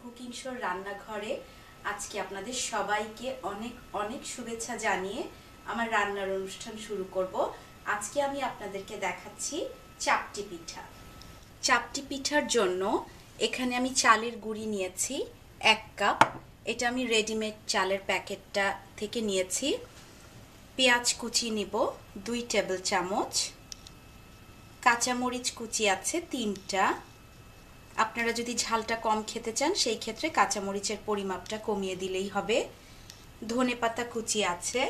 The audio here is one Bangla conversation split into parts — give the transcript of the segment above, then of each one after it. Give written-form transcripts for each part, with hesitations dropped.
কুকিং শোর রান্নাঘরে আজকে আপনাদের সবাইকে অনেক অনেক শুভেচ্ছা জানিয়ে আমার রান্নার অনুষ্ঠান শুরু করব। আজকে আমি আপনাদেরকে দেখাচ্ছি চাপটি পিঠা। চাপটি পিঠার জন্য এখানে আমি চালের গুঁড়ি নিয়েছি 1 কাপ। এটা আমি রেডিমেড চালের প্যাকেটটা থেকে নিয়েছি। পেঁয়াজ কুচি নিব 2 টেবিল চামচ। কাঁচামরিচ কুচি আছে 3টা। আপনারা যদি ঝালটা কম খেতে চান সেই ক্ষেত্রে কাঁচামরিচের পরিমাপটা কমিয়ে দিলেই হবে। ধনেপাতা কুচি আছে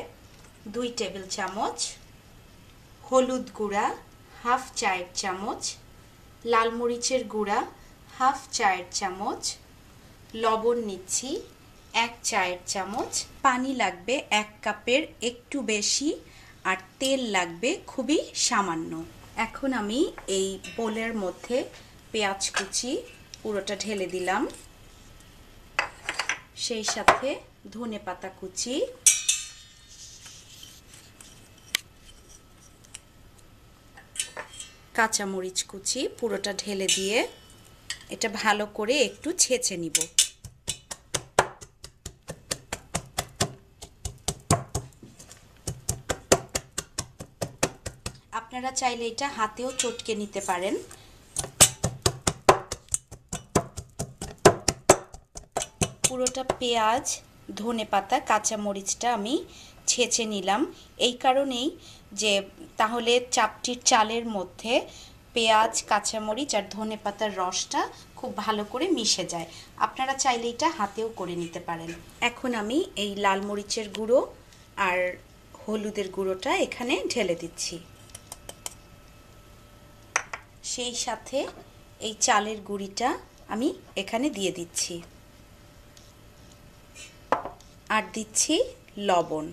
2 টেবিল চামচ। হলুদ গুঁড়া 1/2 চায়ের চামচ। লাল মরিচের গুঁড়া 1/2 চায়ের চামচ। লবণ নিচ্ছি 1 চায়ের চামচ। পানি লাগবে 1 কাপের একটু বেশি, আর তেল লাগবে খুবই সামান্য। এখন আমি এই বোলের মধ্যে পেঁয়াজ কুচি পুরোটা ঢেলে দিলাম, সেই সাথে ধনেপাতা কুচি, কাঁচামরিচ কুচি পুরোটা ঢেলে দিয়ে এটা ভালো করে একটু ছেঁচে নিব। আপনারা চাইলে এটা হাতেও চটকে নিতে পারেন। পুরোটা পেঁয়াজ, ধনেপাতা, কাঁচামরিচটা আমি ছেঁচে নিলাম এই কারণেই যে তাহলে চাপটির চালের মধ্যে পেঁয়াজ, কাঁচামরিচ আর ধনেপাতার রসটা খুব ভালো করে মিশে যায়। আপনারা চাইলে এটা হাতেও করে নিতে পারেন। এখন আমি এই লাল মরিচের গুঁড়ো আর হলুদের গুঁড়োটা এখানে ঢেলে দিচ্ছি। সেই সাথে এই চালের গুঁড়িটা আমি এখানে দিয়ে দিচ্ছি, আর দিচ্ছি লবণ।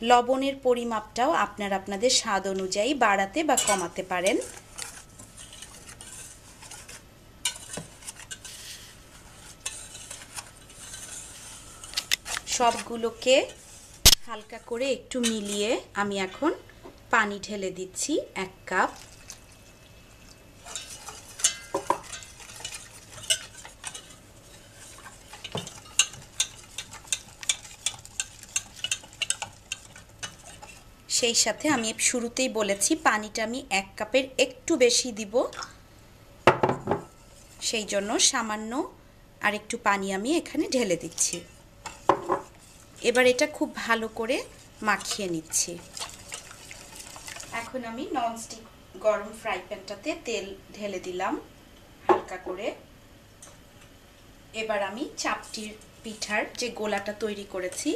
লবণের পরিমাপটাও আপনারা আপনাদের স্বাদ অনুযায়ী বাড়াতে বা কমাতে পারেন। সবগুলোকে হালকা করে একটু মিলিয়ে আমি এখন পানি ঢেলে দিচ্ছি 1 কাপ। সেই সাথে আমি শুরুতেই বলেছি পানিটা আমি 1 কাপের একটু বেশি দিব, সেই জন্য সামান্য আর একটু পানি আমি এখানে ঢেলে দিচ্ছি। এবার এটা খুব ভালো করে মাখিয়ে নিচ্ছি। এখন আমি ননস্টিক গরম ফ্রাই প্যানটাতে তেল ঢেলে দিলাম হালকা করে। এবার আমি চাপটির পিঠার যে গোলাটা তৈরি করেছি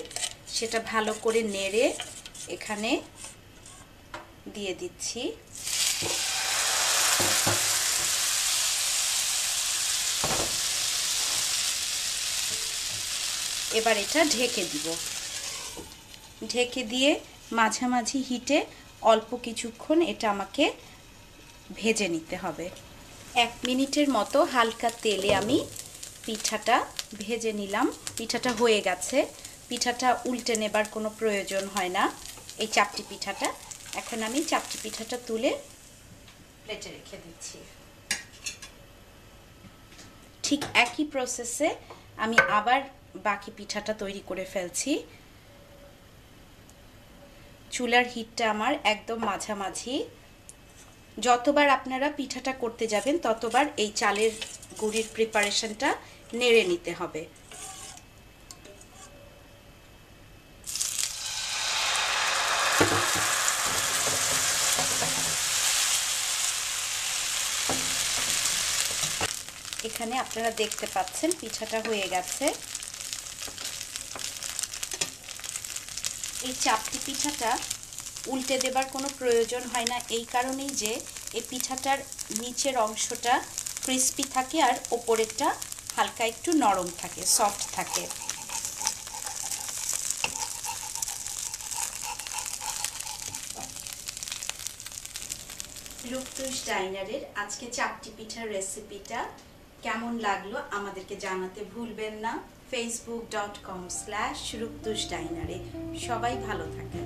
সেটা ভালো করে নেড়ে এখানে দিয়ে দিচ্ছি। এবার এটা ঢেকে দিব। ঢেকে দিয়ে মাঝামাঝি হিটে অল্প কিছুক্ষণ এটা আমাকে ভেজে নিতে হবে। 1 মিনিটের মতো হালকা তেলে আমি পিঠাটা ভেজে নিলাম। পিঠাটা হয়ে গেছে। পিঠাটা উল্টে নেবার কোনো প্রয়োজন হয় না এই চাপটি পিঠাটা। এখন আমি চাপটি পিঠাটা তুলে প্লেটে রেখে দিচ্ছি। ঠিক একই প্রসেসে আমি আবার বাকি পিঠাটা তৈরি করে ফেলছি। চুলার হিটটা আমার একদম মাঝামাঝি। যতবার আপনারা পিঠাটা করতে যাবেন ততবার এই চালের গুঁড়ির প্রিপারেশনটা নেড়ে নিতে হবে। এখানে আপনারা দেখতে পাচ্ছেন পিঠাটা হয়ে গেছে। এই চাপটি পিঠাটা উল্টে দেবার কোনো প্রয়োজন হয় না এই কারণেই যে এই পিঠাটার নিচের অংশটা ক্রিস্পি থাকে আর ওপরেরটা হালকা একটু নরম থাকে, সফট থাকে। রূপতুষ ডাইনারের আজকে চাপটি পিঠার রেসিপিটা কেমন লাগলো আমাদেরকে জানাতে ভুলবেন না। facebook.com/রূপতুষ ডাইনারে। সবাই ভালো থাকেন।